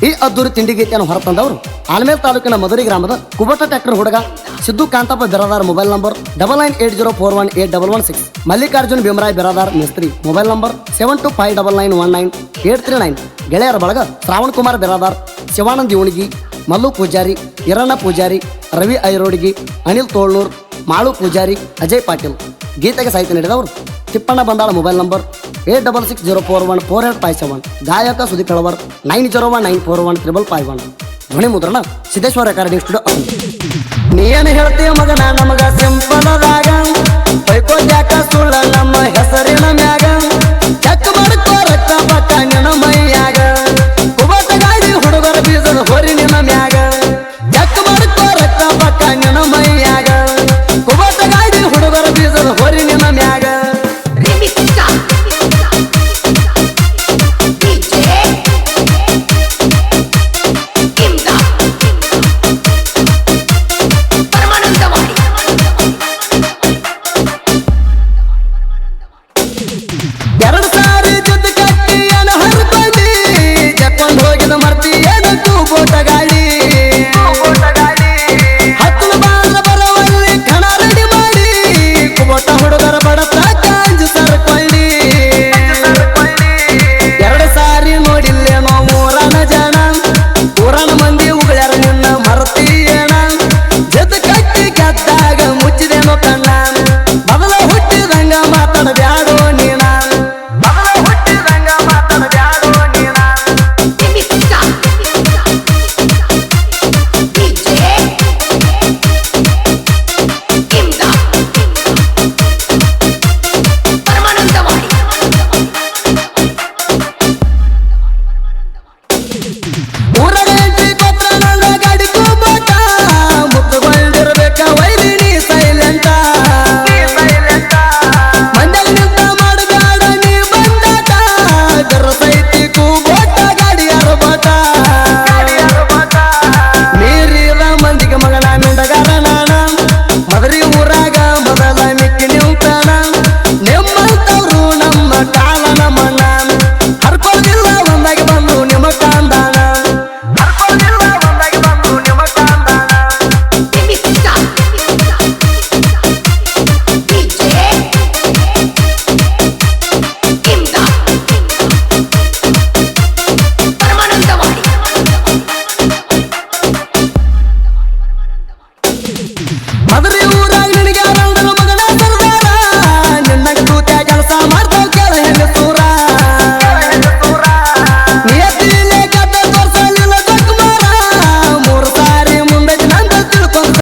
ಈ ಅದ್ದೂರಿ ತಿಂಡಿ ಗೀತೆಯನ್ನು ಹೊರತಂದವರು ಆಲ್ಮೇಲ್ ತಾಲೂಕಿನ ಮಧುರಿ ಗ್ರಾಮದ ಕುಬಟ ಟ್ರ್ಯಾಕ್ಟರ್ ಹುಡುಗ ಸಿದ್ದು ಕಾಂತಪ್ಪ ಬಿರಾದಾರ್ ಮೊಬೈಲ್ ನಂಬರ್ 9980418116. ಮಲ್ಲಿಕಾರ್ಜುನ್ ಭೀಮರಾಯ್ ಬಿರಾದಾರ್ ಮೇಸ್ತ್ರಿ ಮೊಬೈಲ್ ನಂಬರ್ 7259919839. ಗೆಳೆಯರ ಬಳಗ ಶ್ರಾವಣ್ ಕುಮಾರ್ ಬಿರಾದಾರ್, ಶಿವಾನಂದ್ ಇವಣಿಗಿ, ಮಲ್ಲು ಪೂಜಾರಿ, ಹಿರಣ್ಣ ಪೂಜಾರಿ, ರವಿ ಐರೋಡಿಗಿ, ಅನಿಲ್ ತೋಳ್ನೂರ್, ಮಾಳು ಪೂಜಾರಿ, ಅಜಯ್ ಪಾಟೀಲ್. ಗೀತೆಗೆ ಸಾಹಿತ್ಯ ನೀಡಿದವರು ತಿಪ್ಪಣ್ಣ ಬಂದಾಳ ಮೊಬೈಲ್ ನಂಬರ್ 8660414857. ಗಾಯಕ ಸುದೀಪ್ ಕಳವರ್ 9019415551. ಧ್ವನಿ ಮುದ್ರಣ ಸಿದ್ದೇಶ್ವರ ರೆಕಾರ್ಡಿಂಗ್ ಸ್ಟುಡಿಯೋ. ನೀನು ಹೇಳ್ತೀಯ ಮಗನ ನಮಗ ಸಿಂಪಲದಾಗ ಬೈಕೋದ್ಯಾಕ ಸುಳ್ಳ ನಮ್ಮ ಹೆಸರಿನ ಮ್ಯಾಗ ಚೆಕ್ ಮಾಡ್ಕೋ ರಕ್ತ ಪಟ್ಟ ನಿನ್ನ ಮೈಯಾಗ.